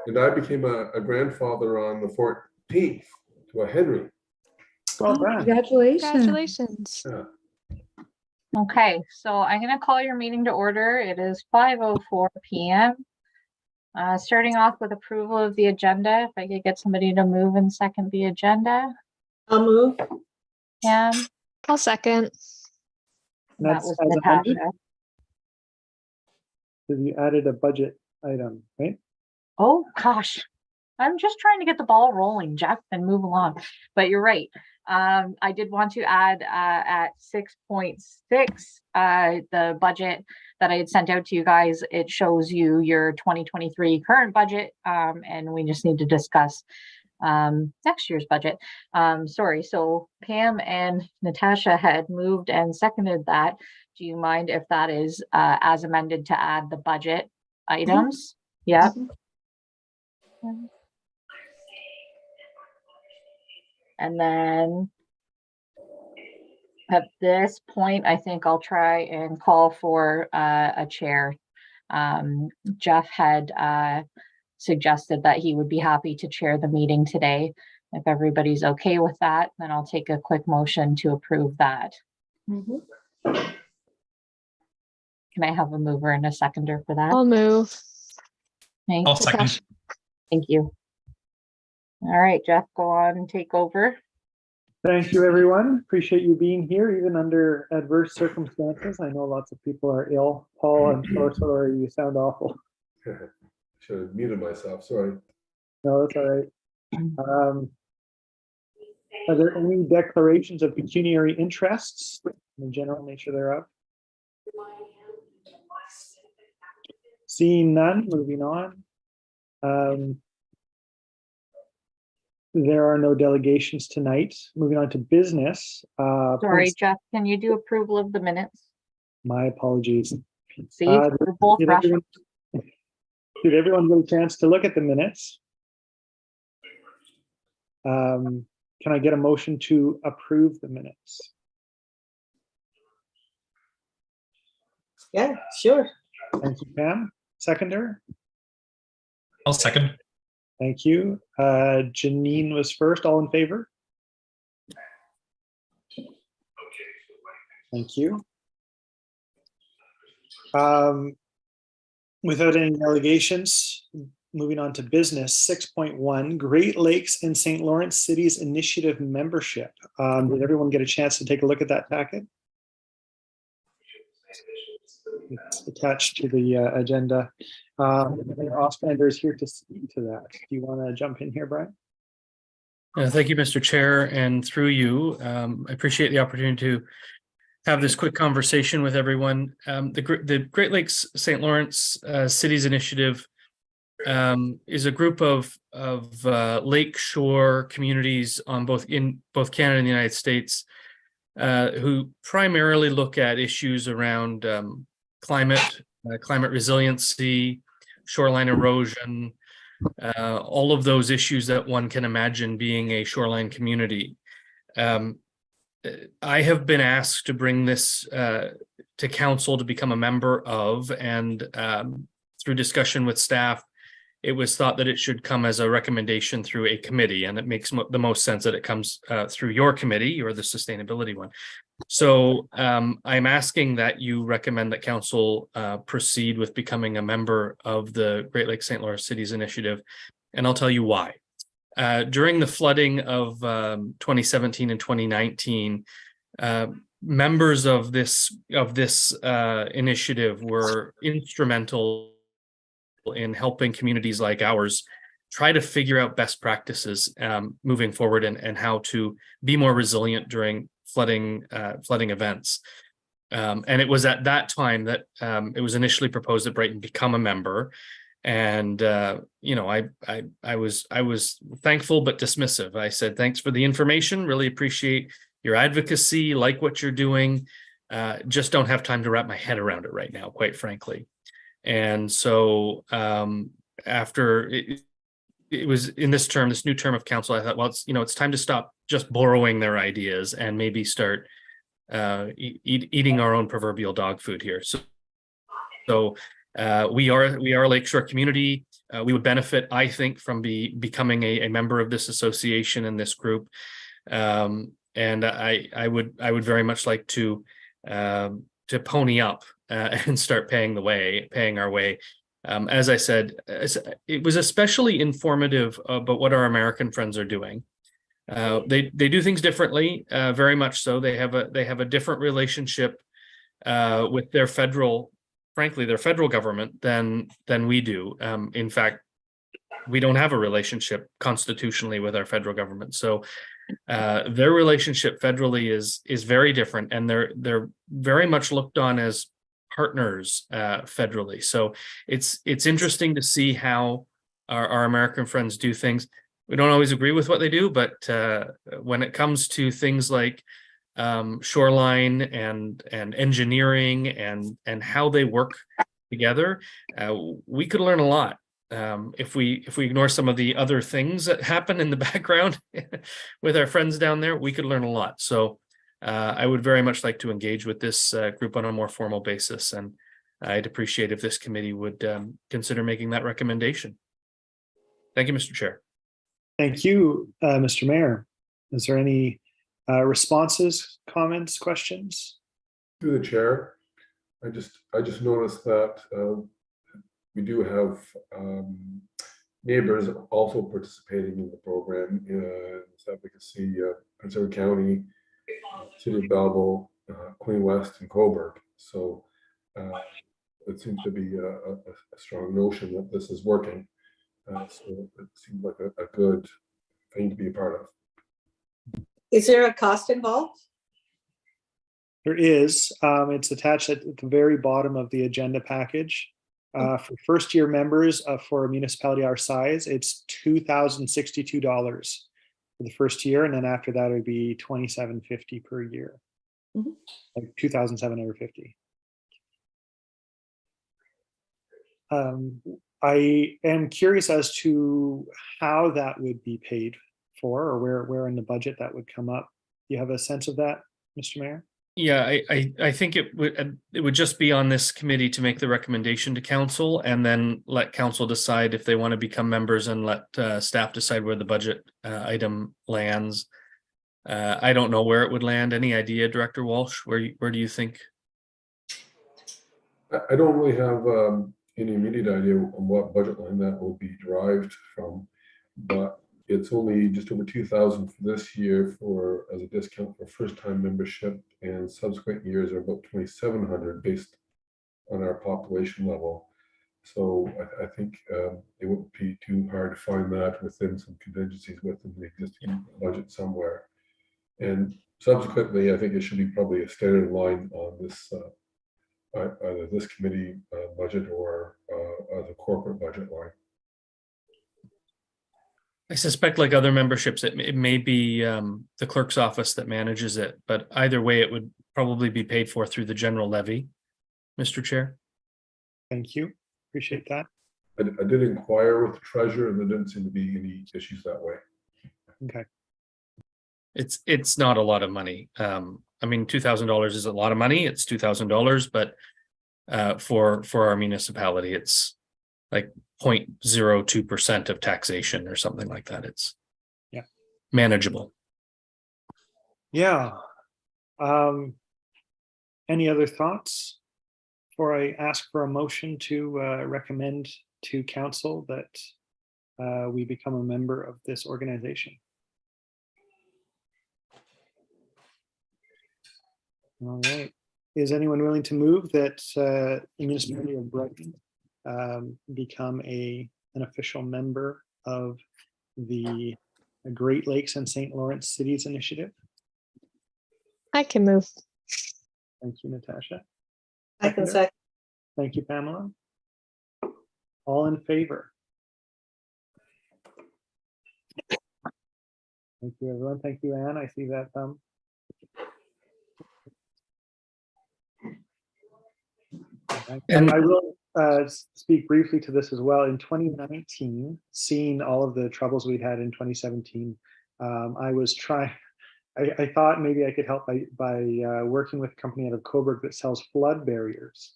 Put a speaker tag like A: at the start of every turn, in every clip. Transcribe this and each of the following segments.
A: And I became a grandfather on the 14th to a Henry.
B: Well done.
C: Congratulations.
D: Congratulations.
A: Yeah.
E: Okay, so I'm going to call your meeting to order. It is 5:04 p.m. Starting off with approval of the agenda. If I could get somebody to move and second the agenda.
C: I'll move.
E: Pam,
D: I'll second.
E: that
B: That's
E: was
B: as amended.
E: Natasha.
B: So you added a budget item, right?
E: Oh gosh, I'm just trying to get the ball rolling, Jeff, and move along. But you're right. I did want to add at 6.6 the budget that I had sent out to you guys. It shows you your 2023 current budget, and we just need to discuss next year's budget. Sorry, so Pam and Natasha had moved and seconded that. Do you mind if that is as amended to add the budget items? Yeah. And then at this point, I think I'll try and call for a chair. Jeff had suggested that he would be happy to chair the meeting today. If everybody's okay with that, then I'll take a quick motion to approve that.
C: Mhm.
E: Can I have a mover and a seconder for that?
D: I'll move.
E: Thank
F: I'll
E: you.
F: second.
E: Thank you. All right, Jeff, go on and take over.
B: Thank you, everyone. Appreciate you being here, even under adverse circumstances. I know lots of people are ill. Paul, I'm so sorry. You sound awful.
A: Should have muted myself. Sorry.
B: No, that's all right. Are there any declarations of pecuniary interests in the general nature thereof? Seeing none, moving on. There are no delegations tonight. Moving on to business.
E: Sorry, Jeff, can you do approval of the minutes?
B: My apologies.
E: See, we're both rushing.
B: Did everyone get a chance to look at the minutes? Can I get a motion to approve the minutes?
C: Yeah, sure.
B: Thank you, Pam. Seconder?
F: I'll second.
B: Thank you. Janine was first. All in favor? Thank you. Without any delegations, moving on to business, 6.1, Great Lakes and St. Lawrence Cities Initiative membership. Did everyone get a chance to take a look at that packet? It's attached to the agenda. Ostrander is here to speak to that. Do you want to jump in here, Brian?
G: Thank you, Mr. Chair, and through you, I appreciate the opportunity to have this quick conversation with everyone. The Great Lakes St. Lawrence Cities Initiative is a group of lakeshore communities on both Canada and the United States who primarily look at issues around climate resiliency, shoreline erosion, all of those issues that one can imagine being a shoreline community. I have been asked to bring this to council to become a member of, and through discussion with staff, it was thought that it should come as a recommendation through a committee, and it makes the most sense that it comes through your committee or the sustainability one. So I'm asking that you recommend that council proceed with becoming a member of the Great Lakes St. Lawrence Cities Initiative, and I'll tell you why. During the flooding of 2017 and 2019, members of this initiative were instrumental in helping communities like ours try to figure out best practices moving forward and how to be more resilient during flooding events. And it was at that time that it was initially proposed that Brighton become a member. And you know, I was thankful but dismissive. I said, thanks for the information, really appreciate your advocacy, like what you're doing, just don't have time to wrap my head around it right now, quite frankly. And so after it was in this new term of council, I thought, well, it's time to stop just borrowing their ideas and maybe start eating our own proverbial dog food here. So we are a lakeshore community. we would benefit, I think, from becoming a member of this association and this group. And I would very much like to pony up and start paying our way. As I said, it was especially informative about what our American friends are doing. They do things differently, very much so. They have a different relationship with their federal government than we do. In fact, we don't have a relationship constitutionally with our federal government. So their relationship federally is very different, and they're very much looked on as partners federally. So it's interesting to see how our American friends do things. We don't always agree with what they do, but when it comes to things like shoreline and engineering and how they work together, we could learn a lot. If we ignore some of the other things that happen in the background with our friends down there, we could learn a lot. So I would very much like to engage with this group on a more formal basis, and I'd appreciate if this committee would consider making that recommendation. Thank you, Mr. Chair.
B: Thank you, Mr. Mayor. Is there any responses, comments, questions?
A: Through the chair, I just noticed that we do have neighbors also participating in the program in advocacy, Prince Edward County, City of Belleville, Queen West, and Cobourg. So it seems to be a strong notion that this is working. So it seems like a good thing to be a part of.
C: Is there a cost involved?
B: There is. It's attached at the very bottom of the agenda package. For first-year members for a municipality our size, it's $2,062 for the first year, and then after that it would be $2,750 per year, like $2,750. I am curious as to how that would be paid for, or where in the budget that would come up. Do you have a sense of that, Mr. Mayor?
G: Yeah, I think it would just be on this committee to make the recommendation to council, and then let council decide if they want to become members, and let staff decide where the budget item lands. I don't know where it would land. Any idea, Director Walsh? Where do you think?
A: I don't really have any immediate idea on what budget line that will be derived from, but it's only just over 2,000 for this year as a discount for first-time membership, and subsequent years are about 2,700 based on our population level. So I think it wouldn't be too hard to find that within some contingencies within the existing budget somewhere. And subsequently, I think it should be probably a standard line on this either this committee budget or the corporate budget line.
G: I suspect, like other memberships, it may be the clerk's office that manages it, but either way, it would probably be paid for through the general levy, Mr. Chair.
B: Thank you. Appreciate that.
A: I did inquire with the treasurer, and there didn't seem to be any issues that way.
B: Okay.
G: It's not a lot of money. I mean, $2,000 is a lot of money. It's $2,000, but for our municipality, it's like 0.02% of taxation or something like that. It's manageable.
B: Yeah. Any other thoughts before I ask for a motion to recommend to council that we become a member of this organization? All right. Is anyone willing to move that the municipality of Brighton become an official member of the Great Lakes and St. Lawrence Cities Initiative?
D: I can move.
B: Thank you, Natasha.
C: I can second.
B: Thank you, Pamela. All in favor? Thank you, everyone. Thank you, Anne. I see that thumb. And I will speak briefly to this as well. In 2019, seeing all of the troubles we had in 2017, I thought maybe I could help by working with a company out of Cobourg that sells flood barriers.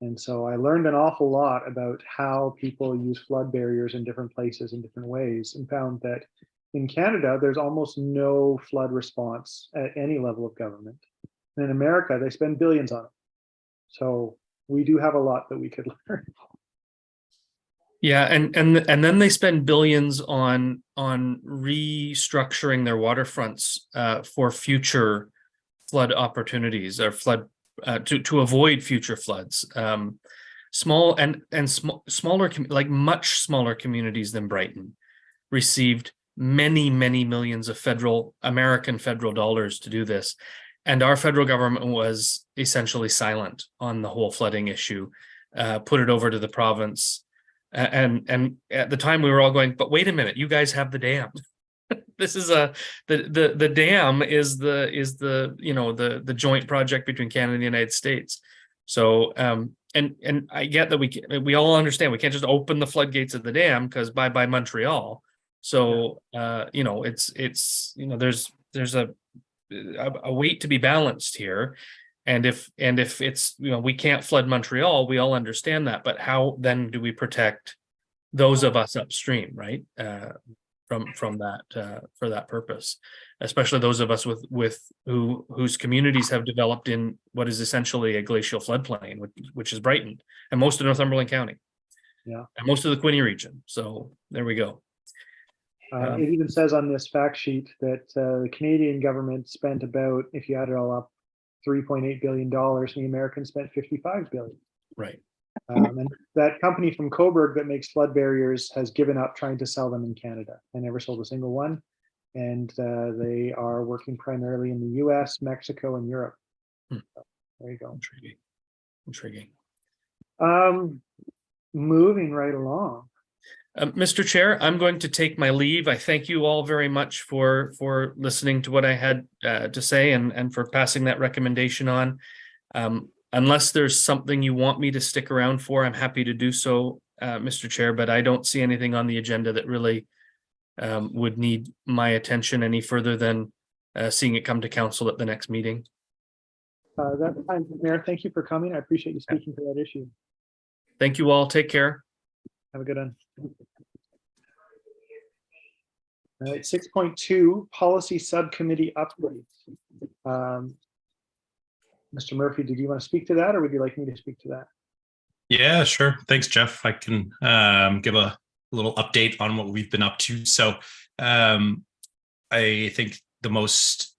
B: And so I learned an awful lot about how people use flood barriers in different places in different ways, and found that in Canada, there's almost no flood response at any level of government. And in America, they spend billions on it. So we do have a lot that we could learn.
G: Yeah, and then they spend billions on restructuring their waterfronts for future flood opportunities, or flood to avoid future floods. Small and smaller, like much smaller communities than Brighton received many millions of American federal dollars to do this, and our federal government was essentially silent on the whole flooding issue. Put it over to the province. And at the time we were all going, but wait a minute, you guys have the dam. This is the dam is the joint project between Canada and the United States. So and I get that we all understand we can't just open the floodgates of the dam, because bye Montreal. So it's there's a weight to be balanced here. And if it's, we can't flood Montreal, we all understand that, but how then do we protect those of us upstream, right? From that for that purpose, especially those of us whose communities have developed in what is essentially a glacial floodplain, which is Brighton and most of Northumberland County.
B: Yeah.
G: And most of the Quinte region. So there we go.
B: It even says on this fact sheet that the Canadian government spent about, if you add it all up, $3.8 billion, and the Americans spent $55 billion.
G: Right.
B: And that company from Coburg that makes flood barriers has given up trying to sell them in Canada. They never sold a single one. And they are working primarily in the US, Mexico, and Europe. So, there you go.
G: Intriguing.
B: Moving right along.
G: Mr. Chair, I'm going to take my leave. I thank you all very much for listening to what I had to say, and for passing that recommendation on. Unless there's something you want me to stick around for, I'm happy to do so, Mr. Chair, but I don't see anything on the agenda that really would need my attention any further than seeing it come to council at the next meeting.
B: That's fine, Mayor. Thank you for coming. I appreciate you speaking to that issue.
G: Thank you all. Take care.
B: Have a good one. All right, 6.2 policy subcommittee updates. Mr. Murphy, did you want to speak to that, or would you like me to speak to that?
F: Yeah, sure. Thanks, Jeff. I can give a little update on what we've been up to. So I think the most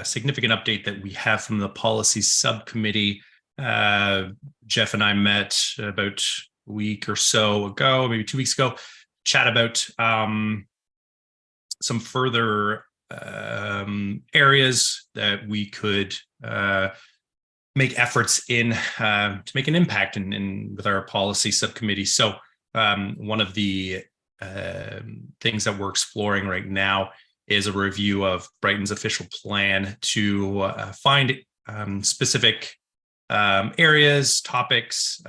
F: significant update that we have from the policy subcommittee, Jeff and I met about a week or so ago, maybe 2 weeks ago, chat about some further areas that we could make efforts in to make an impact in with our policy subcommittee. So one of the things that we're exploring right now is a review of Brighton's official plan to find specific areas, topics,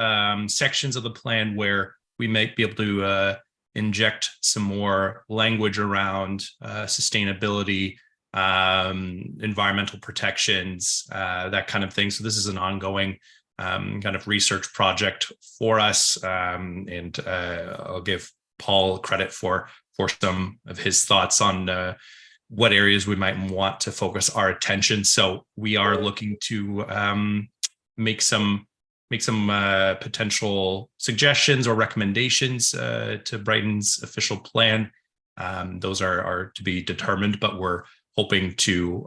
F: sections of the plan where we might be able to inject some more language around sustainability, environmental protections, that kind of thing. So this is an ongoing kind of research project for us, and I'll give Paul credit for some of his thoughts on what areas we might want to focus our attention. So we are looking to make some potential suggestions or recommendations to Brighton's official plan. Those are to be determined, but we're hoping to,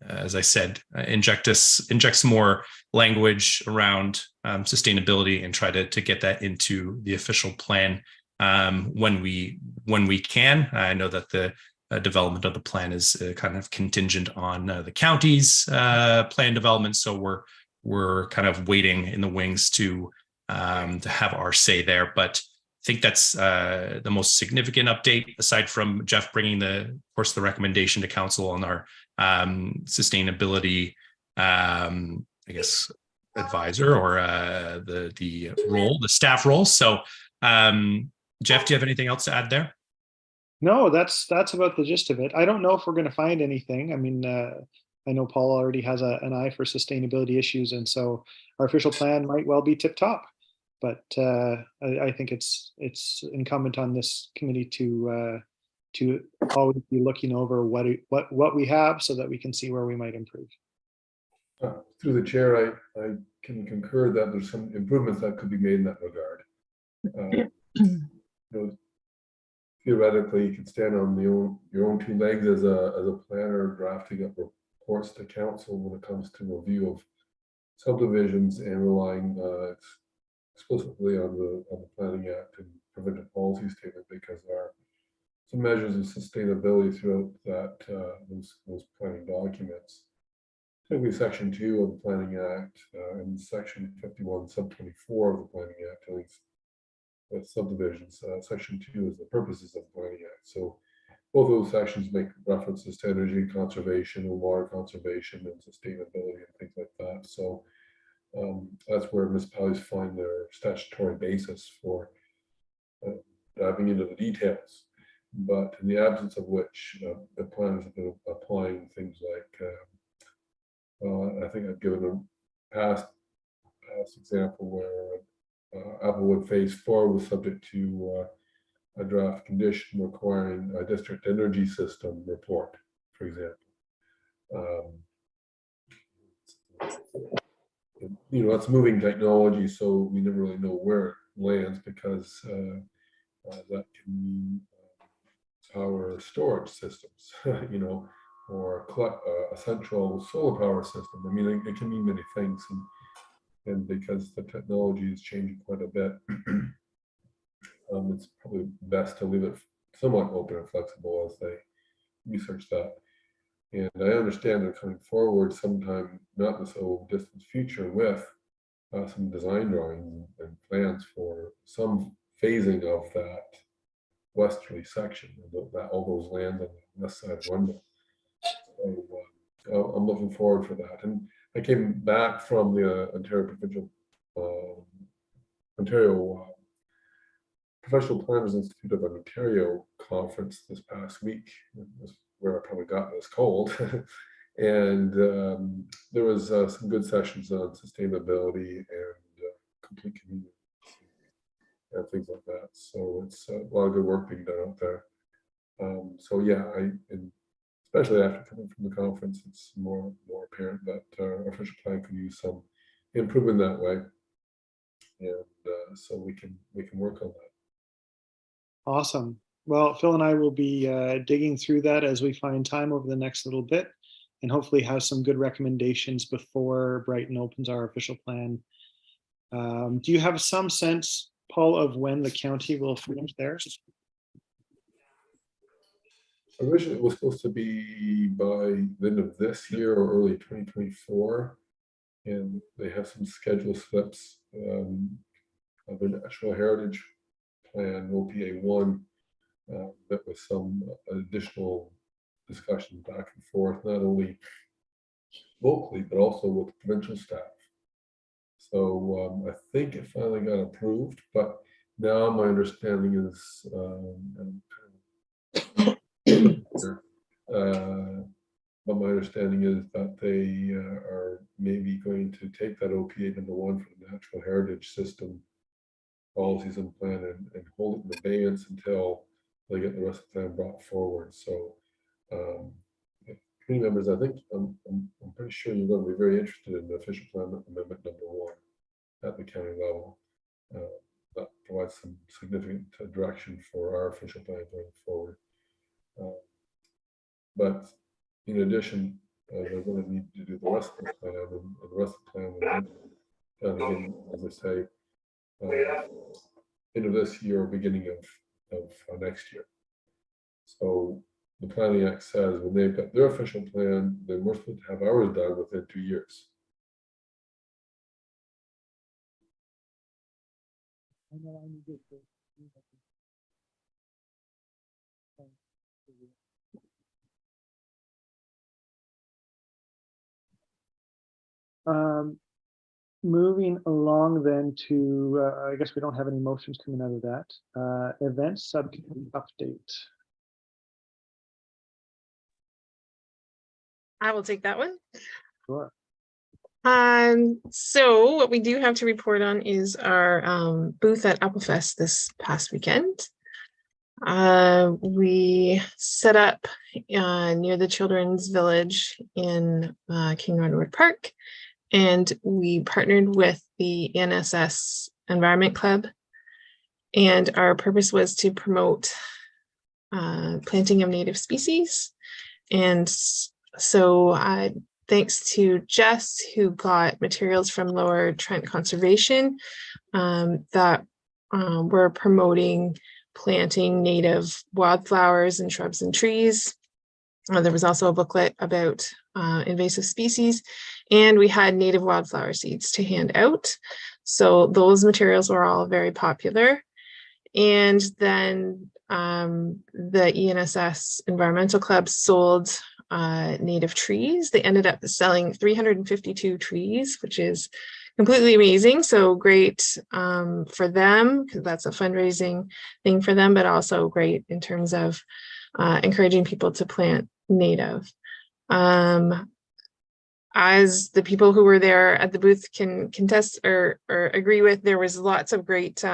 F: as I said, inject some more language around sustainability and try to get that into the official plan when we can. I know that the development of the plan is kind of contingent on the county's plan development, so we're kind of waiting in the wings to have our say there. But I think that's the most significant update, aside from Jeff bringing the recommendation to council on our sustainability, I guess, advisor, or the staff role. So, Jeff, do you have anything else to add there?
B: No, that's about the gist of it. I don't know if we're going to find anything. I mean, I know Paul already has an eye for sustainability issues, and so our official plan might well be tip top. But I think it's incumbent on this committee to always be looking over what we have so that we can see where we might improve.
A: Through the chair, I can concur that there's some improvements that could be made in that regard. You know, theoretically, you can stand on your own two legs as a planner drafting up reports to council when it comes to review of subdivisions and relying explicitly on the Planning Act and provincial policy statement, because there are some measures of sustainability throughout that those planning documents. Particularly Section 2 of the Planning Act and Section 51, Sub 24 of the Planning Act, at least with subdivisions. Section 2 is the purposes of the Planning Act. So both those sections make references to energy conservation and water conservation and sustainability and things like that. So that's where municipalities find their statutory basis for diving into the details. But in the absence of which, the planners have been applying things like I think I've given a past example where Applewood Phase 4 was subject to a draft condition requiring a district energy system report, for example. You know, it's moving technology, so we never really know where it lands, because that can mean power storage systems, you know, or a central solar power system. I mean, it can mean many things, and because the technology is changing quite a bit, it's probably best to leave it somewhat open and flexible as they research that. And I understand they're coming forward sometime, not in the so distant future, with some design drawings and plans for some phasing of that westerly section, all those lands on the west side of Wendell. So I'm looking forward for that. And I came back from the Ontario Provincial Professional Planners Institute of Ontario conference this past week, where I probably got this cold. And there was some good sessions on sustainability and complete community and things like that. So it's a lot of good work being done out there. So yeah, and especially after coming from the conference, it's more apparent that our official plan could use some improvement that way, and so we can work on that.
B: Awesome. Well, Phil and I will be digging through that as we find time over the next little bit, and hopefully have some good recommendations before Brighton opens our official plan. Do you have some sense, Paul, of when the county will finish theirs?
A: Originally, it was supposed to be by the end of this year or early 2024, and they have some schedule slips of the National Heritage Plan, OPA 1, that was some additional discussion back and forth, not only locally, but also with provincial staff. So I think it finally got approved, but now my understanding is but my understanding is that they are maybe going to take that OPA number 1 for the natural heritage system policies and plan and hold it in abeyance until they get the rest of the plan brought forward. So committee members, I think I'm pretty sure you're going to be very interested in the official plan amendment number 1 at the county level. That provides some significant direction for our official plan going forward. But in addition, they're going to need to do the rest of the plan, and the rest of the plan will be done again, as I say, end of this year, beginning of next year. So the Planning Act says when they've got their official plan, then we're supposed to have ours done within 2 years.
B: Moving along then to, I guess we don't have any motions coming out of that. Events subcommittee update.
H: I will take that one.
B: Sure.
H: So what we do have to report on is our booth at Applefest this past weekend. We set up near the Children's Village in King Rodwood Park, and we partnered with the ENSS Environment Club, and our purpose was to promote planting of native species. And so thanks to Jess, who got materials from Lower Trent Conservation, that we're promoting planting native wildflowers and shrubs and trees. There was also a booklet about invasive species, and we had native wildflower seeds to hand out. So those materials were all very popular. And then the ENSS Environmental Club sold native trees. They ended up selling 352 trees, which is completely amazing. So great for them, because that's a fundraising thing for them, but also great in terms of encouraging people to plant native. As the people who were there at the booth can contest or agree with, there was lots of great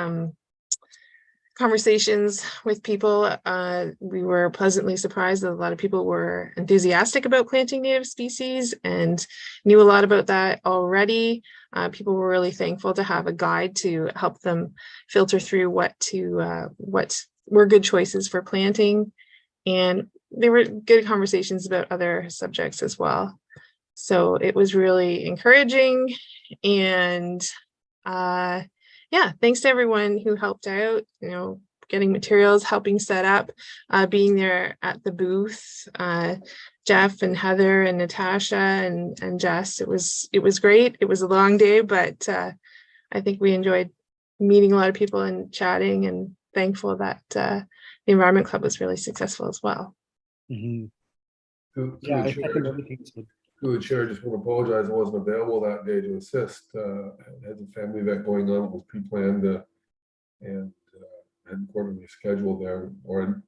H: conversations with people. We were pleasantly surprised that a lot of people were enthusiastic about planting native species and knew a lot about that already. People were really thankful to have a guide to help them filter through what were good choices for planting. And there were good conversations about other subjects as well. So it was really encouraging. And yeah, thanks to everyone who helped out, getting materials, helping set up, being there at the booth, Jeff and Heather and Natasha and Jess. It was great. It was a long day, but I think we enjoyed meeting a lot of people and chatting, and thankful that the Environment Club was really successful as well.
B: Mhm.
A: To
B: Yeah,
A: the
B: I think
A: chair,
B: everything's good.
A: through the chair, I just want to apologize. I wasn't available that day to assist. I had a family event going on. It was pre-planned and hadn't quarterly scheduled there, or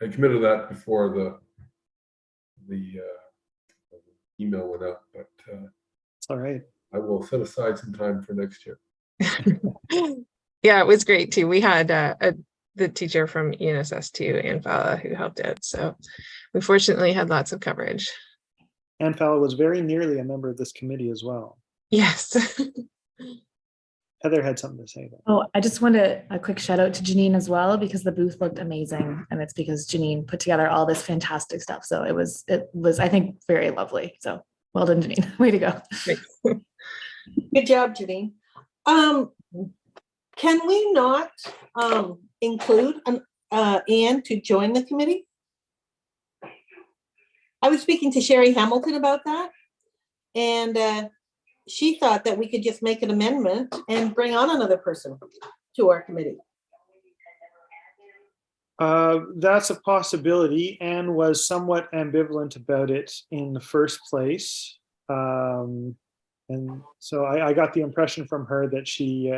A: I committed that before the email went out. But
B: It's all right.
A: I will set aside some time for next year.
H: Yeah, it was great too. We had the teacher from ENSS too, Ann Falla, who helped out. So we fortunately had lots of coverage.
B: Ann Fowler was very nearly a member of this committee as well.
H: Yes.
B: Heather had something to say.
I: Oh, I just wanted a quick shout out to Janine as well, because the booth looked amazing, and it's because Janine put together all this fantastic stuff. So it was, I think, very lovely. So well done, Janine. Way to go.
C: Good job, Janine. Can we not include Anne to join the committee? I was speaking to Sherry Hamilton about that, and she thought that we could just make an amendment and bring on another person to our committee.
B: That's a possibility. Anne was somewhat ambivalent about it in the first place. And so I got the impression from her that she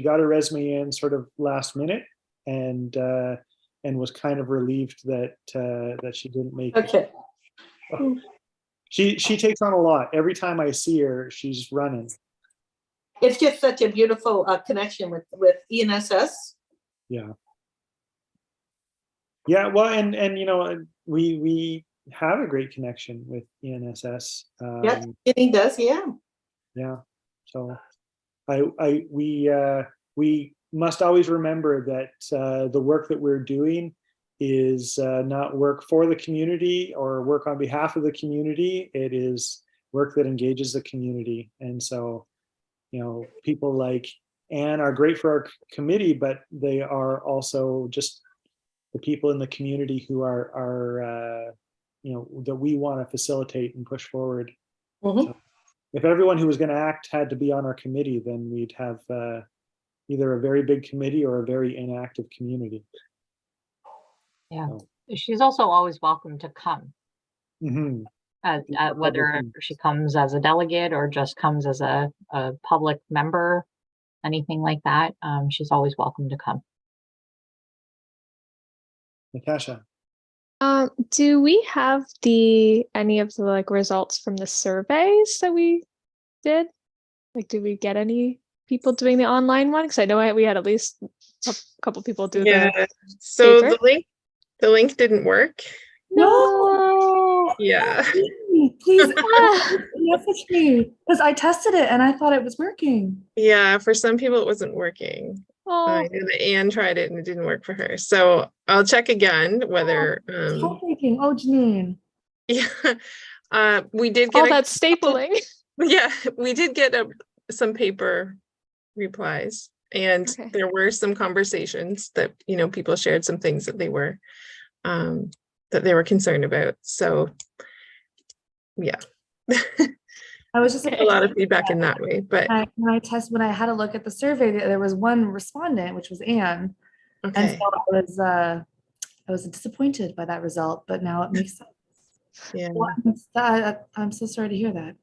B: got her resume in sort of last minute, and was kind of relieved that she didn't make it.
C: Okay.
B: She takes on a lot. Every time I see her, she's running.
C: It's just such a beautiful connection with ENSS.
B: Yeah. Yeah. Well, and we have a great connection with ENSS.
C: Yes, it does. Yeah.
B: Yeah. So we must always remember that the work that we're doing is not work for the community or work on behalf of the community. It is work that engages the community. And so, people like Anne are great for our committee, but they are also just the people in the community who are that we want to facilitate and push forward.
C: Mm-hmm.
B: So if everyone who was going to act had to be on our committee, then we'd have either a very big committee or a very inactive community.
E: Yeah,
B: So.
E: she's also always welcome to come.
B: Mm-hmm.
E: Whether she comes as a delegate or just comes as a public member, anything like that, she's always welcome to come.
B: Natasha.
D: Do we have any of the like results from the surveys that we did? Like, did we get any people doing the online one? Because I know we had at least a couple people do
H: Yeah.
D: the
H: So
D: paper.
H: the link didn't work.
D: No.
H: Yeah.
I: Please
D: Ah.
I: message me because I tested it and I thought it was working.
H: Yeah, for some people it wasn't working. I
D: Oh,
H: know that Anne tried it and it didn't work for her. So I'll check again whether
I: It's heartbreaking. Oh, Janine.
H: yeah. We did
D: all
H: get
D: that stapling.
H: yeah, we did get some paper replies, and
D: Okay.
H: there were some conversations that people shared some things that they were concerned about. So yeah.
I: I was just
H: A lot of feedback in that way, but
I: when I had a look at the survey, there was one respondent, which was Anne. And
H: okay.
I: so I was disappointed by that result, but now it makes sense.
H: Yeah.
I: I'm so sorry to hear that.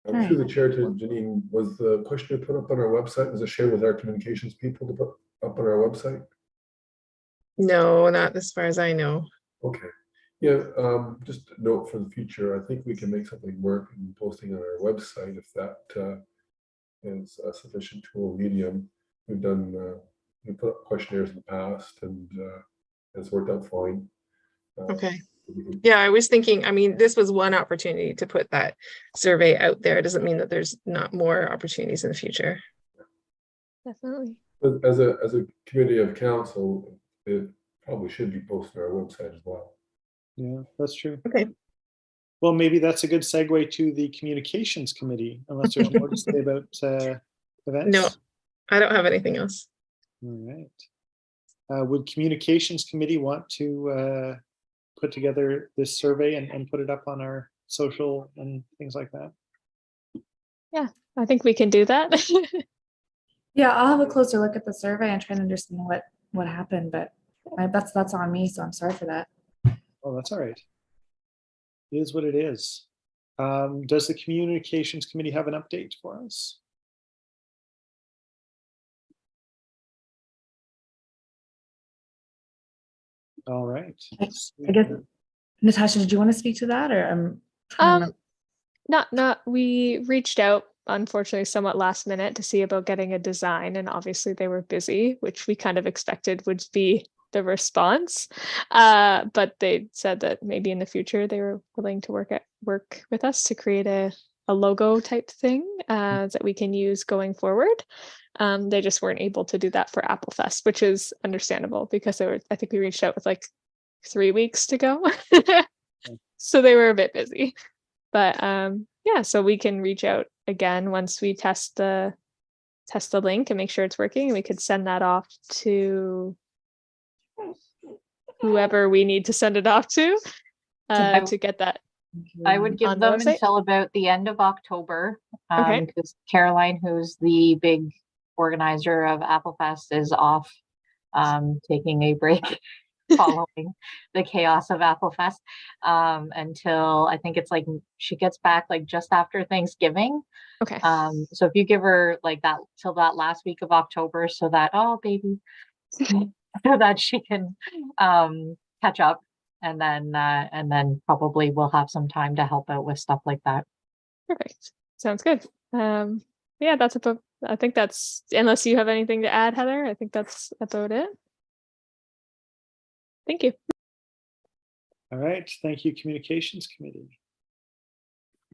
A: Through the chair to Janine, was the questionnaire put up on our website? Was it shared with our communications people to put up on our website?
H: No, not as far as I know.
A: Okay. Yeah, just a note for the future. I think we can make something work in posting on our website if that is a sufficient tool medium. We've put up questionnaires in the past and it's worked out fine.
H: Okay. Yeah, I was thinking, I mean, this was one opportunity to put that survey out there. It doesn't mean that there's not more opportunities in the future.
D: Definitely.
A: But as a committee of council, it probably should be posted on our website as well.
B: Yeah, that's true.
H: Okay.
B: Well, maybe that's a good segue to the communications committee, unless there's more to say about events.
H: No, I don't have anything else.
B: All right. Would communications committee want to put together this survey and put it up on our social and things like that?
D: Yeah, I think we can do that.
I: Yeah, I'll have a closer look at the survey and try to understand what happened, but that's on me, so I'm sorry for that.
B: Oh, that's all right. It is what it is. Does the communications committee have an update for us? All right.
I: I guess, Natasha, did you want to speak to that, or
D: We reached out, unfortunately, somewhat last minute to see about getting a design, and obviously they were busy, which we kind of expected would be the response. But they said that maybe in the future they were willing to work with us to create a logo type thing that we can use going forward. They just weren't able to do that for Applefest, which is understandable because I think we reached out with like 3 weeks to go. So they were a bit busy. But yeah, so we can reach out again once we test the link and make sure it's working, and we could send that off to whoever we need to send it off to get that.
E: I would give
D: on the
E: them
D: website?
E: until about the end of October.
D: Okay.
E: Because Caroline, who's the big organizer of Applefest, is off taking a break following the chaos of Applefest until I think it's like she gets back like just after Thanksgiving.
D: Okay.
E: So if you give her like that till that last week of October, so that so that she can catch up, and then probably we'll have some time to help out with stuff like that.
D: Perfect. Sounds good. Yeah, that's about. I think that's, unless you have anything to add, Heather, I think that's about it. Thank you.
B: All right. Thank you, communications committee.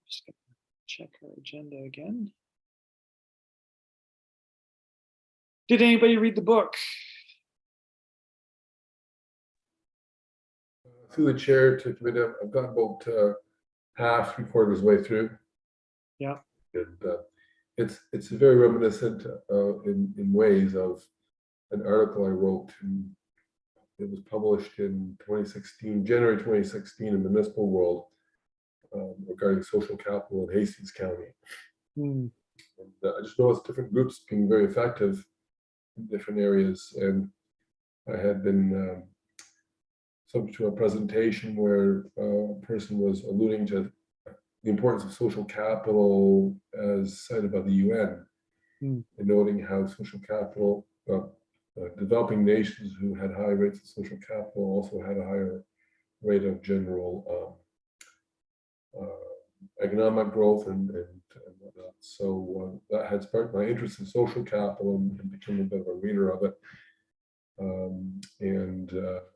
B: Just gonna check our agenda again. Did anybody read the book?
A: Through the chair to committee, I've got about half, 3/4 way through.
B: Yeah.
A: And it's very reminiscent in ways of an article I wrote. It was published in January 2016 in the Municipal World regarding social capital in Hastings County. And I just noticed different groups being very effective in different areas. And I had been subject to a presentation where a person was alluding to the importance of social capital as cited by the UN, and noting how social capital, developing nations who had high rates of social capital also had a higher rate of general economic growth and whatnot. So that had sparked my interest in social capital and became a bit of a reader of it.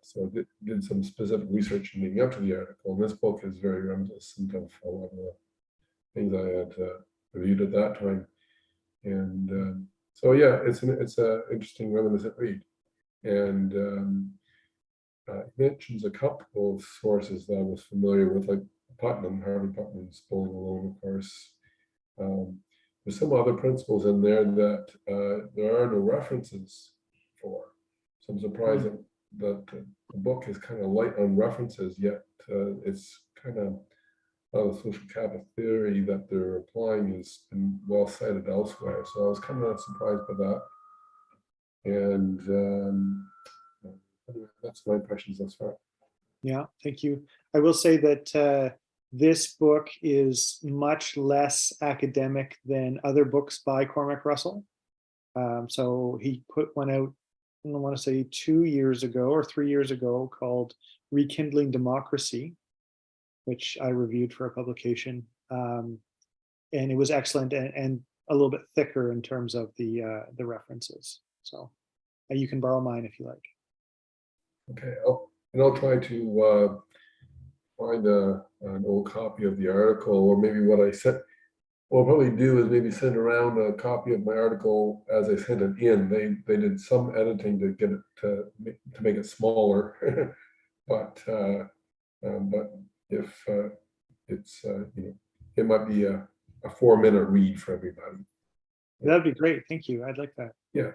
A: So I did some specific research leading up to the article. And this book is very reminiscent of a lot of the things I had reviewed at that time. And so yeah, it's a interesting reminiscent read. And it mentions a couple of sources that I was familiar with, like Harvey Putnam's Bowling Alone, of course. There's some other principles in there that there are no references for. So I'm surprised that the book is kind of light on references, yet it's kind of the social capital theory that they're applying has been well cited elsewhere. So I was kind of surprised by that. And that's my impressions thus far.
B: Yeah, thank you. I will say that this book is much less academic than other books by Cormac Russell. So he put one out, I want to say 2 years ago or 3 years ago, called Rekindling Democracy, which I reviewed for a publication. And it was excellent and a little bit thicker in terms of the references. So you can borrow mine if you like.
A: Okay, I'll try to find an old copy of the article, or maybe what I said. What I'll probably do is maybe send around a copy of my article as I sent it in. They did some editing to get it to make it smaller, but if it's it might be a 4-minute read for everybody.
B: That'd be great. Thank you. I'd like that.
A: Yeah,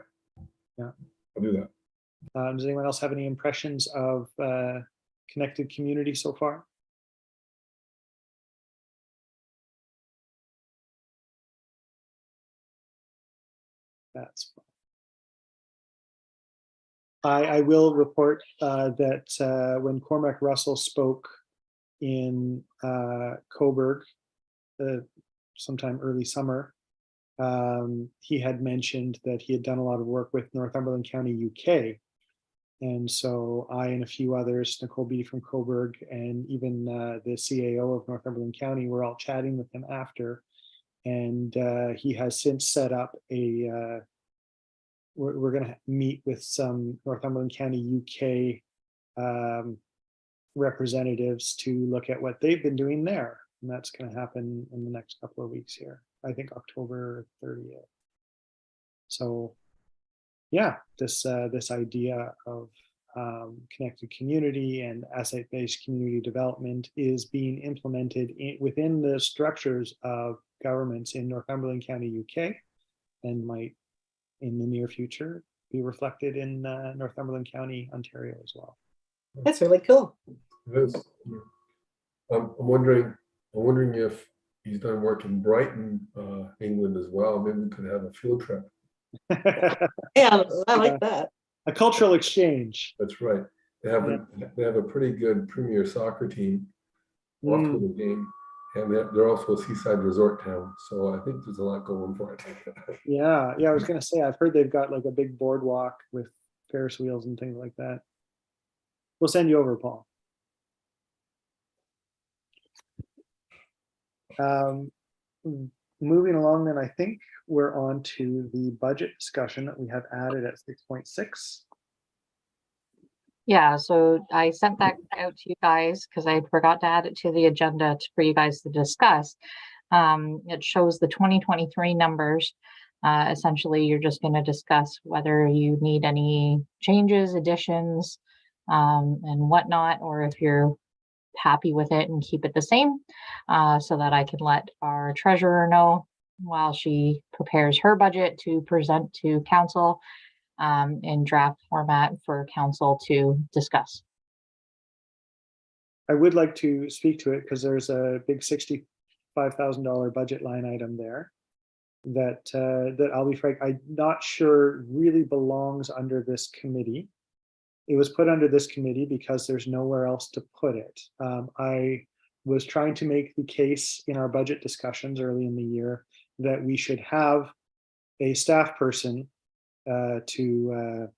B: Yeah,
A: I'll do that.
B: Does anyone else have any impressions of Connected Community so far? That's fine. I will report that when Cormac Russell spoke in Coburg sometime early summer, he had mentioned that he had done a lot of work with Northumberland County, UK. And so I and a few others, Nicole Beattie from Coburg, and even the CAO of Northumberland County, were all chatting with him after. And he has since set up a, we're going to meet with some Northumberland County, UK representatives to look at what they've been doing there. And that's going to happen in the next couple of weeks here. I think October 30th. So yeah, this idea of connected community and asset-based community development is being implemented within the structures of governments in Northumberland County, UK, and might in the near future be reflected in Northumberland County, Ontario as well.
C: That's really cool.
A: It is. I'm wondering if he's done work in Brighton, England as well. Maybe we could have a field trip.
C: Yeah, I like that.
B: A cultural exchange.
A: That's right. They have a pretty good premier soccer team. Off to the game, and they're also a seaside resort town. So I think there's a lot going for it.
B: Yeah. I was going to say, I've heard they've got like a big boardwalk with Ferris wheels and things like that. We'll send you over, Paul. Moving along, then I think we're on to the budget discussion that we have added at 6.6.
E: Yeah, so I sent that out to you guys because I forgot to add it to the agenda for you guys to discuss. It shows the 2023 numbers. Essentially, you're just going to discuss whether you need any changes, additions, and whatnot, or if you're happy with it and keep it the same, so that I can let our treasurer know while she prepares her budget to present to council in draft format for council to discuss.
B: I would like to speak to it because there's a big $65,000 budget line item there that I'll be frank, I'm not sure really belongs under this committee. It was put under this committee because there's nowhere else to put it. I was trying to make the case in our budget discussions early in the year that we should have a staff person to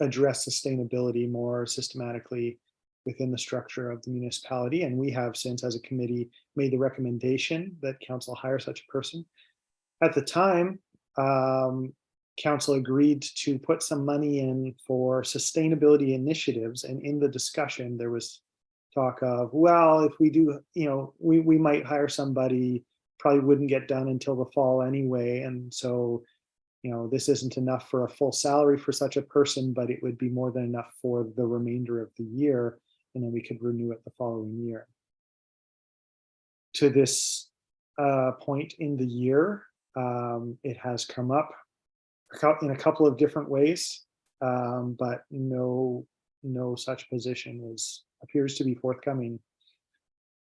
B: address sustainability more systematically within the structure of the municipality. And we have since, as a committee, made the recommendation that council hire such a person. At the time, council agreed to put some money in for sustainability initiatives. And in the discussion, there was talk of, well, if we do, we might hire somebody, probably wouldn't get done until the fall anyway. And so, this isn't enough for a full salary for such a person, but it would be more than enough for the remainder of the year. And then we could renew it the following year. To this point in the year, it has come up in a couple of different ways, but no such position appears to be forthcoming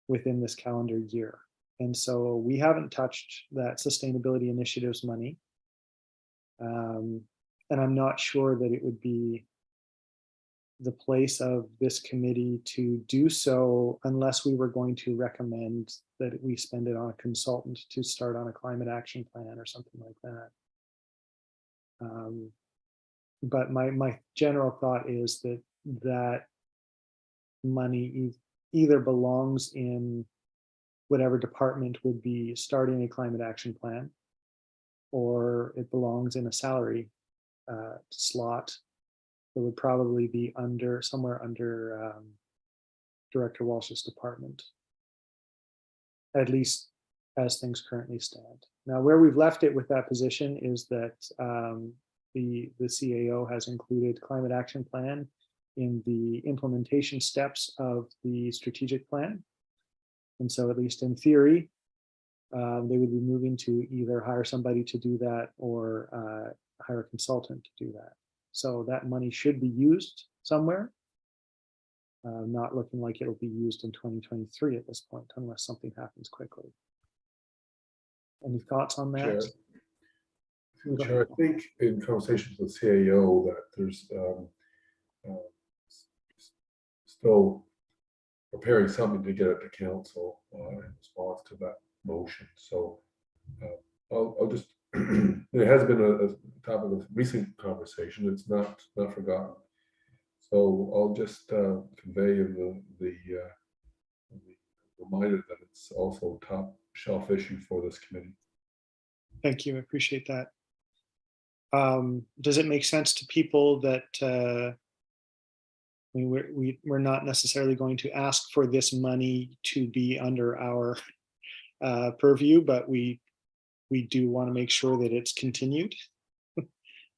B: within this calendar year. And so we haven't touched that sustainability initiatives money. And I'm not sure that it would be the place of this committee to do so unless we were going to recommend that we spend it on a consultant to start on a climate action plan or something like that. But my general thought is that money either belongs in whatever department would be starting a climate action plan, or it belongs in a salary slot that would probably be somewhere under Director Walsh's department, at least as things currently stand. Now, where we've left it with that position is that the CAO has included climate action plan in the implementation steps of the strategic plan. And so, at least in theory, they would be moving to either hire somebody to do that or hire a consultant to do that. So that money should be used somewhere. Not looking like it'll be used in 2023 at this point, unless something happens quickly. Any thoughts on that?
A: Chair, I think in conversations with CAO that there's still preparing something to get it to council in response to that motion. So I'll just, it has been a topic of recent conversation. It's not forgotten. So I'll just convey the reminder that it's also a top shelf issue for this committee.
B: Thank you. I appreciate that. Does it make sense to people that we're not necessarily going to ask for this money to be under our purview, but we do want to make sure that it's continued,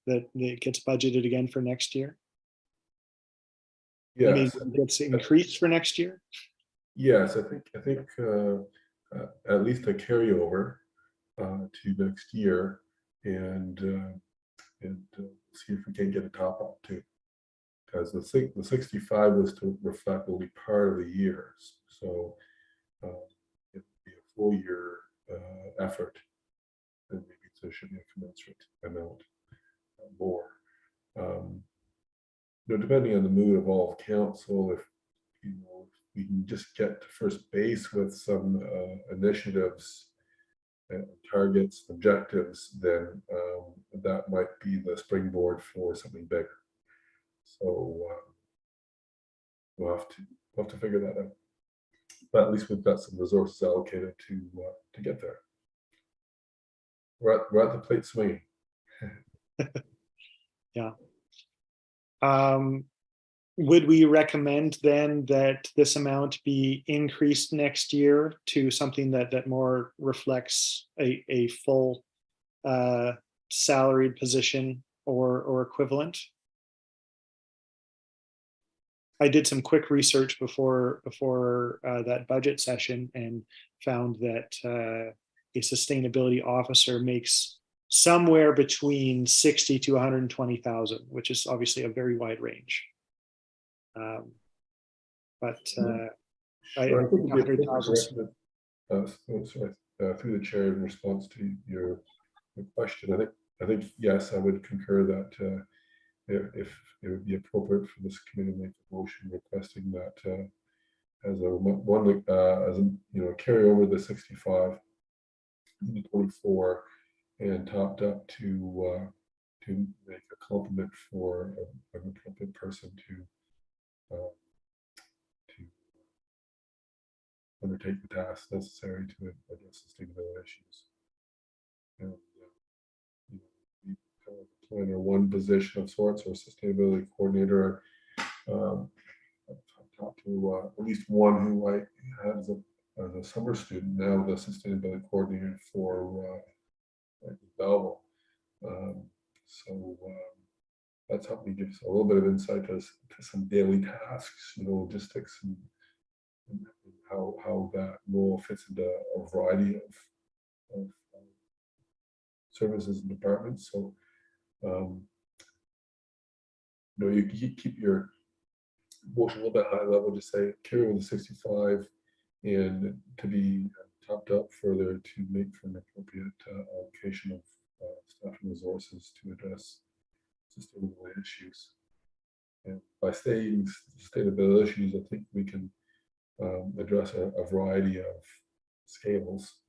B: that it gets budgeted again for next year?
A: Yes,
B: maybe it gets increased for next year?
A: Yes, I think at least a carryover to next year, and see if we can get a top up too, because the 65 was to reflect only part of the years, so it would be a full year effort, and maybe there should be a commensurate amount more. Depending on the mood of all of council, if we can just get to first base with some initiatives and targets, objectives, then that might be the springboard for something bigger. So we'll have to figure that out. But at least we've got some resources allocated to get there. We're at the plate swinging.
B: Yeah. Would we recommend then that this amount be increased next year to something that more reflects a full salaried position or equivalent? I did some quick research before that budget session and found that a sustainability officer makes somewhere between 60 to 120,000, which is obviously a very wide range. I think 100,000.
A: Through the chair, in response to your question, I think yes, I would concur that if it would be appropriate for this committee to make a motion requesting that as a carry over the 65 to 24 and topped up to make a complement for an appropriate person to undertake the tasks necessary to address sustainability issues. And, you know, we kind of plan on one position of sorts, or sustainability coordinator. I've talked to at least one who I had as a summer student, now the sustainability coordinator for Belleville. That's helped me give us a little bit of insight to some daily tasks, logistics, and how that role fits into a variety of services and departments. So, you can keep your motion a little bit high level, just say carry with the 65, and to be topped up further to make for an appropriate allocation of staff and resources to address sustainability issues. And by stating sustainability issues, I think we can address a variety of scales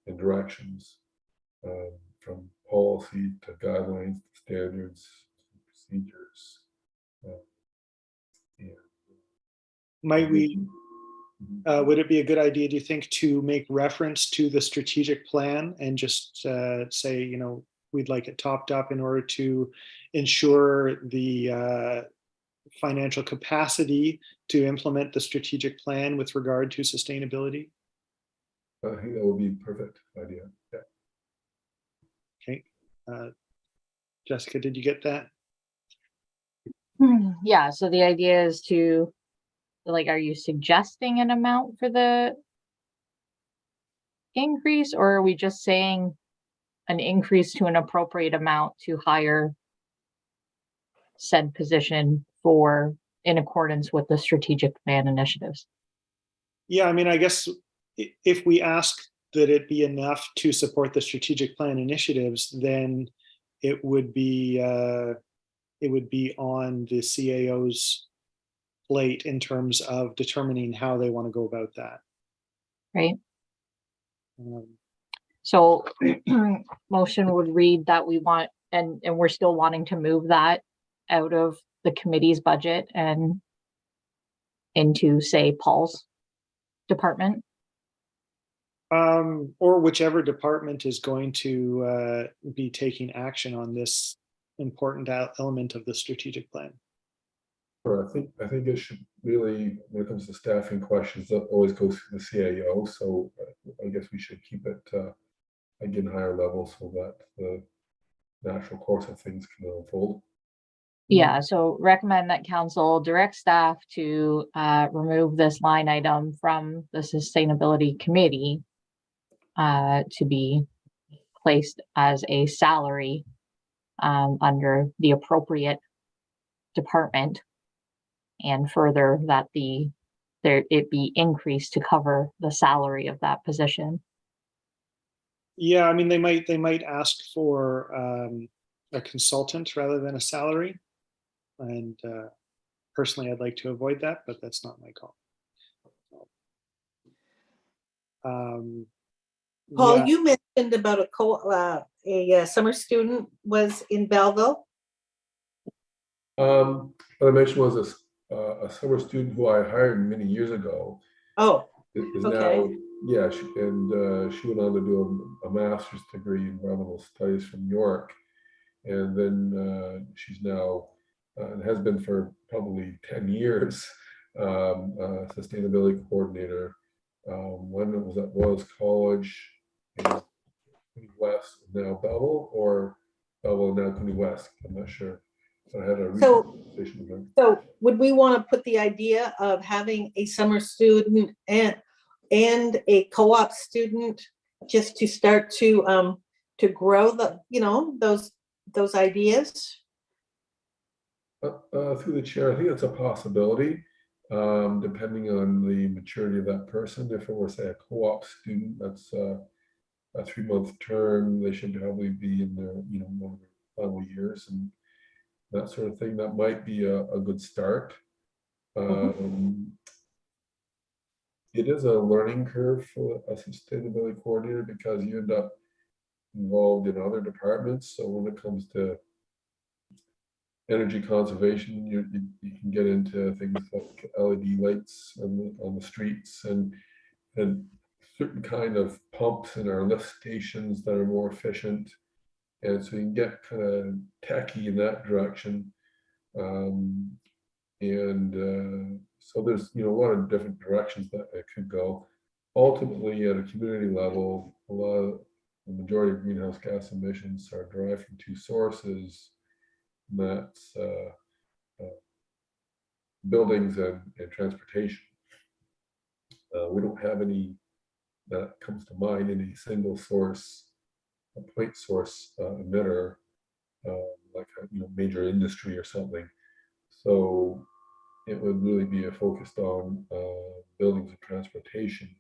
A: and directions, from policy to guidelines, to standards, to procedures.
B: Might we, would it be a good idea, do you think, to make reference to the strategic plan and just say, we'd like it topped up in order to ensure the financial capacity to implement the strategic plan with regard to sustainability?
A: I think that would be a perfect idea. Yeah.
B: Okay. Jessica, did you get that?
E: Yeah, so the idea is to, are you suggesting an amount for the increase, or are we just saying an increase to an appropriate amount to hire said position in accordance with the strategic plan initiatives?
B: Yeah, I guess if we ask that it be enough to support the strategic plan initiatives, then it would be on the CAO's plate in terms of determining how they want to go about that.
E: Right. So motion would read that we want, and we're still wanting to move that out of the committee's budget and into, say, Paul's department.
B: Or whichever department is going to be taking action on this important element of the strategic plan.
A: Sure, I think it should really, when it comes to staffing questions, that always goes through the CAO. So I guess we should keep it again higher level so that the natural course of things can unfold.
E: Yeah, so recommend that council direct staff to remove this line item from the sustainability committee to be placed as a salary under the appropriate department, and further that it be increased to cover the salary of that position.
B: Yeah, they might ask for a consultant rather than a salary, and personally, I'd like to avoid that, but that's not my call.
C: Paul,
B: yeah.
C: you mentioned about a summer student was in Belleville.
A: What I mentioned was a summer student who I hired many years ago.
C: Oh,
A: Is
C: okay.
A: now, yeah, she went on to do a master's degree in environmental studies from York, and then she's now and has been for probably 10 years sustainability coordinator. When it was at Royals College in Cooney West, now Belleville, or Belleville now Cooney West. I'm not sure. So I had a recent conversation with her.
C: So would we want to put the idea of having a summer student and a co-op student just to start to grow those ideas?
A: Through the chair, I think it's a possibility, depending on the maturity of that person. If it were, say, a co-op student, that's a 3-month term, they should probably be in their, one of their final years and that sort of thing. That might be a good start. It is a learning curve for a sustainability coordinator because you end up involved in other departments. So when it comes to energy conservation, you can get into things like LED lights on the streets and and certain kind of pumps in our lift stations that are more efficient. And so you can get kind of tacky in that direction. So there's, a lot of different directions that it could go. Ultimately, at a community level, the majority of greenhouse gas emissions are derived from two sources. And that's buildings and transportation. We don't have any that comes to mind, any single source, a point source emitter, like a major industry or something. So it would really be focused on buildings and transportation.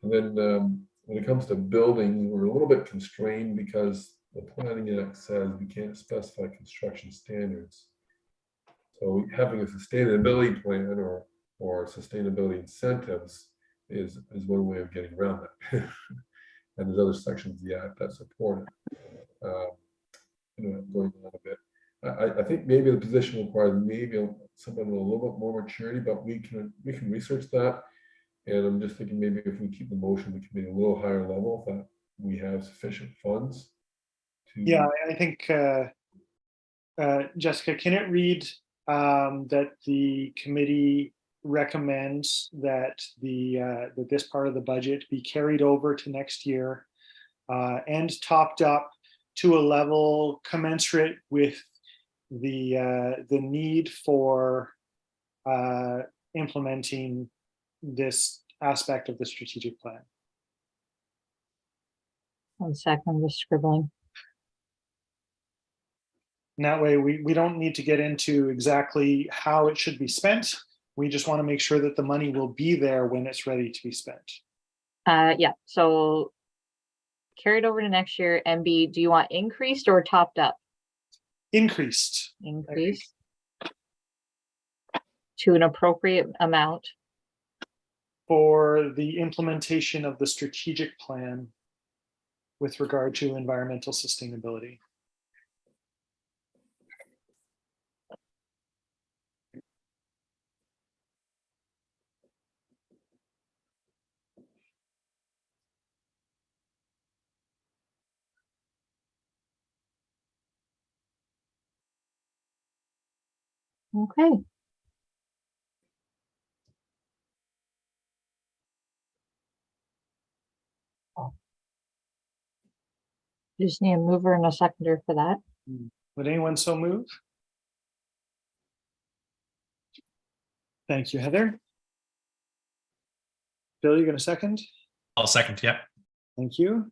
A: And then when it comes to building, we're a little bit constrained because the Planning Act says we can't specify construction standards. So having a sustainability plan or sustainability incentives is one way of getting around that. And there's other sections of the Act that support it. Going on a bit. I think maybe the position requires maybe something with a little bit more maturity, but we can research that. And I'm just thinking maybe if we keep the motion, we can be a little higher level, that we have sufficient funds to.
B: Yeah, I think, Jessica, can it read that the committee recommends that that this part of the budget be carried over to next year and topped up to a level commensurate with the need for implementing this aspect of the strategic plan?
E: 1 second, just scribbling.
B: And that way we don't need to get into exactly how it should be spent. We just want to make sure that the money will be there when it's ready to be spent.
E: Yeah, so carried over to next year. MB, do you want increased or topped up?
B: Increased.
E: Increased to an appropriate amount
B: For the implementation of the strategic plan with regard to environmental sustainability.
E: Okay. Just need a mover and a seconder for that.
B: Would anyone so move? Thank you, Heather. Bill, you going to second?
F: I'll second. Yep.
B: Thank you.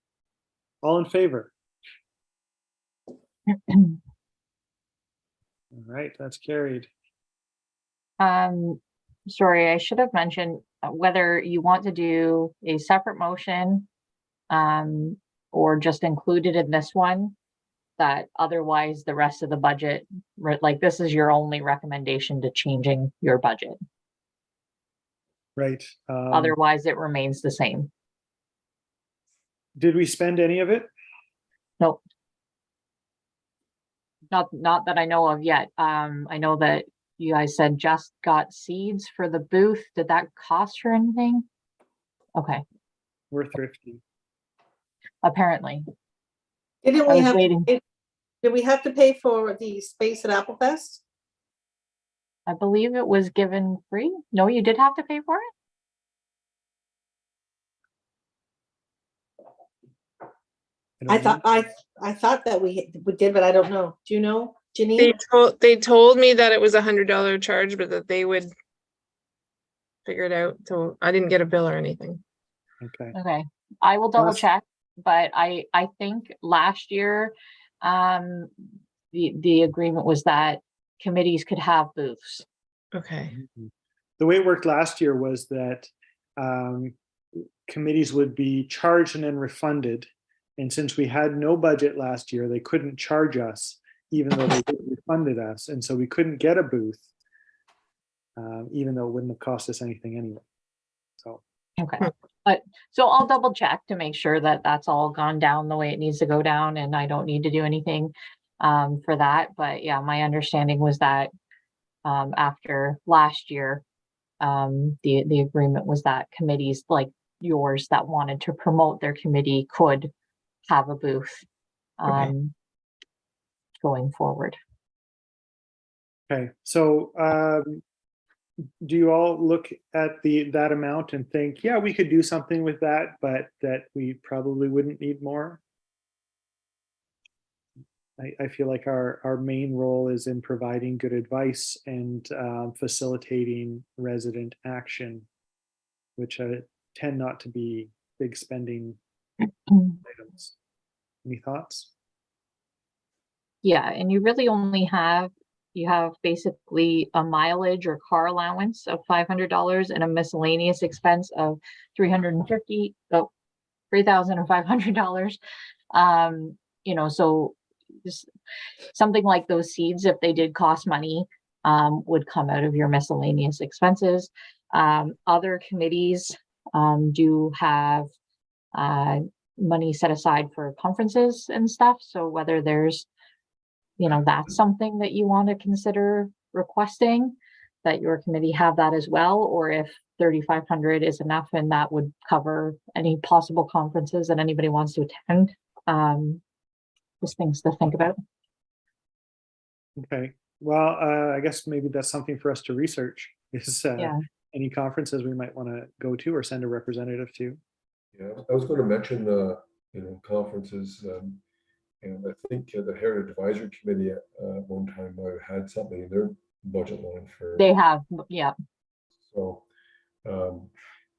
B: All in favor? All right, that's carried.
E: Sorry, I should have mentioned whether you want to do a separate motion or just include it in this one, that otherwise the rest of the budget, like this is your only recommendation to changing your budget.
B: Right.
E: Otherwise it remains the same.
B: Did we spend any of it?
E: Nope. Not that I know of yet. I know that you guys said just got seeds for the booth. Did that cost her anything? Okay.
B: We're thrifty.
E: Apparently.
C: Didn't
E: I
C: we
E: was
C: have
E: waiting.
C: did we have to pay for the space at Applefest?
E: I believe it was given free. No, you did have to pay for it.
C: I thought that we did, but I don't know. Do you know, Janine?
H: They told me that it was $100 charge, but that they would figure it out. So I didn't get a bill or anything.
B: Okay.
E: Okay. I will double check, but I think last year the agreement was that committees could have booths.
H: Okay.
B: The way it worked last year was that committees would be charged and then refunded. And since we had no budget last year, they couldn't charge us, even though they refunded us. And so we couldn't get a booth, even though it wouldn't have cost us anything anyway. So.
E: Okay. But so I'll double check to make sure that that's all gone down the way it needs to go down and I don't need to do anything for that. But yeah, my understanding was that after last year, the agreement was that committees, like yours that wanted to promote their committee could have a booth going forward.
B: Okay, so do you all look at that amount and think, yeah, we could do something with that, but that we probably wouldn't need more? I feel like our main role is in providing good advice and facilitating resident action, which tend not to be big spending items. Any thoughts?
E: Yeah, and you really only have basically a mileage or car allowance of $500 and a miscellaneous expense of $3,500. You know, so something like those seeds, if they did cost money, would come out of your miscellaneous expenses. Other committees do have money set aside for conferences and stuff. So whether there's, you know, that's something that you want to consider requesting, that your committee have that as well, or if 3,500 is enough and that would cover any possible conferences that anybody wants to attend. Just things to think about.
B: Okay, well, I guess maybe that's something for us to research, is any conferences we might want to go to or send a representative to.
A: Yeah, I was going to mention the conferences, and I think the Heritage Advisory Committee at one time might have had something in their budget line for.
E: They have, yeah.
A: So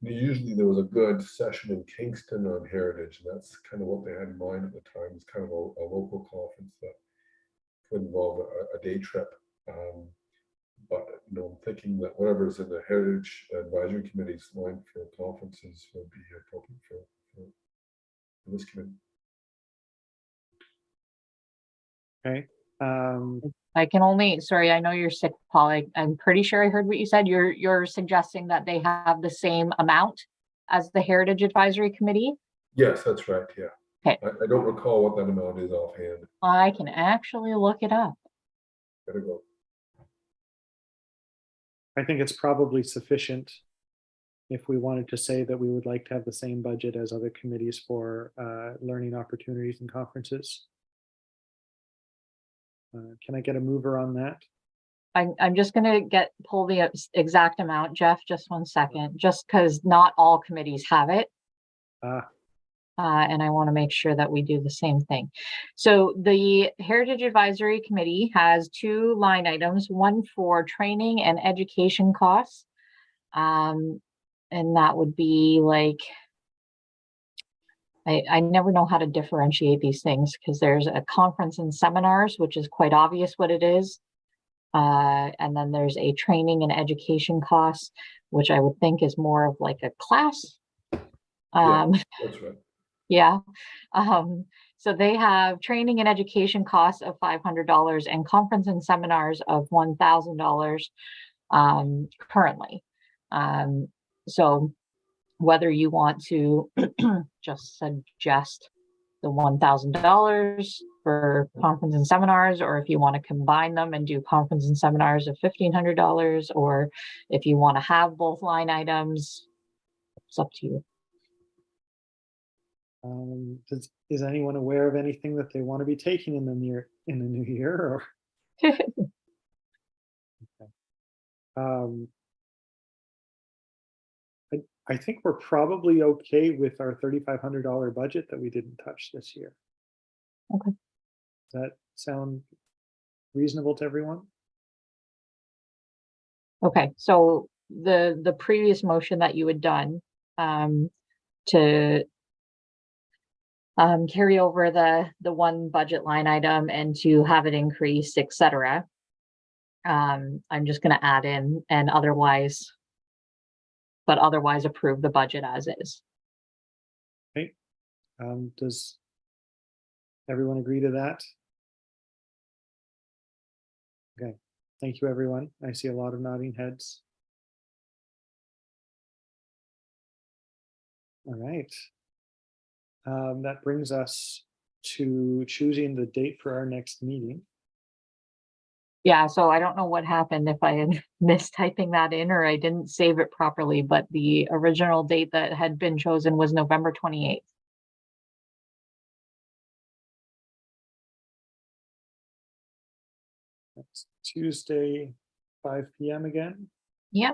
A: usually there was a good session in Kingston on Heritage, and that's kind of what they had in mind at the time. It's kind of a local conference that could involve a day trip. But I'm thinking that whatever's in the Heritage Advisory Committee's line for conferences would be appropriate for this committee.
B: Okay.
E: I can only, sorry, I know you're sick, Paul. I'm pretty sure I heard what you said. You're suggesting that they have the same amount as the Heritage Advisory Committee?
A: Yes, that's right. Yeah.
E: Okay.
A: I don't recall what that amount is offhand.
E: I can actually look it up.
A: Gotta go.
B: I think it's probably sufficient if we wanted to say that we would like to have the same budget as other committees for learning opportunities and conferences. Can I get a mover on that?
E: I'm just gonna pull the exact amount, Jeff, just 1 second, just because not all committees have it. And I want to make sure that we do the same thing. So the Heritage Advisory Committee has 2 line items, one for training and education costs. And that would be like, I never know how to differentiate these things, because there's a conference and seminars, which is quite obvious what it is. And then there's a training and education costs, which I would think is more of like a class.
A: That's right.
E: Yeah. So they have training and education costs of $500 and conference and seminars of $1,000 currently. So whether you want to just suggest the $1,000 for conference and seminars, or if you want to combine them and do conference and seminars of $1,500, or if you want to have both line items, it's up to you.
B: Is anyone aware of anything that they want to be taking in the new year? Or I think we're probably okay with our $3,500 budget that we didn't touch this year.
E: Okay.
B: Does that sound reasonable to everyone?
E: Okay, so the previous motion that you had done to carry over the one budget line item and to have it increase, etc. I'm just going to add in and otherwise approve the budget as is.
B: Okay. Does everyone agree to that? Okay. Thank you, everyone. I see a lot of nodding heads. All right. That brings us to choosing the date for our next meeting.
E: Yeah, so I don't know what happened, if I had missed typing that in or I didn't save it properly, but the original date that had been chosen was November 28th.
B: That's Tuesday, 5 p.m. again,
E: Yeah.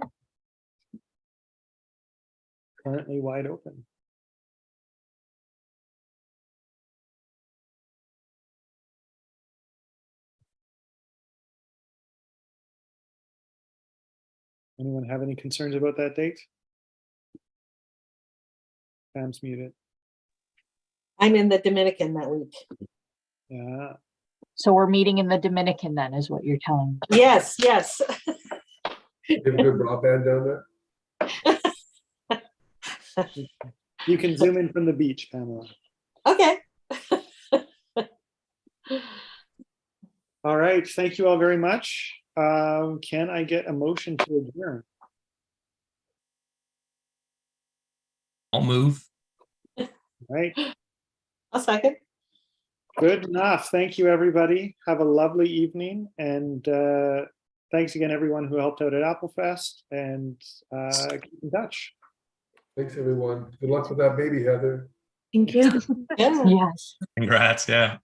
B: currently wide open. Anyone have any concerns about that date? Pam's muted.
C: I'm in the Dominican that week.
B: Yeah,
E: So we're meeting in the Dominican then, is what you're telling me.
C: Yes, yes.
A: You have a good broadband down there?
B: you can zoom in from the beach, Pamela.
C: Okay.
B: All right, thank you all very much. Can I get a motion to adjourn?
F: I'll move.
B: Right,
C: A second.
B: good enough. Thank you, everybody. Have a lovely evening, and thanks again, everyone who helped out at Applefest, and keep in touch.
A: Thanks, everyone. Good luck with that baby, Heather.
I: Thank you.
C: Yeah.
E: Yes.
F: Congrats. Yeah.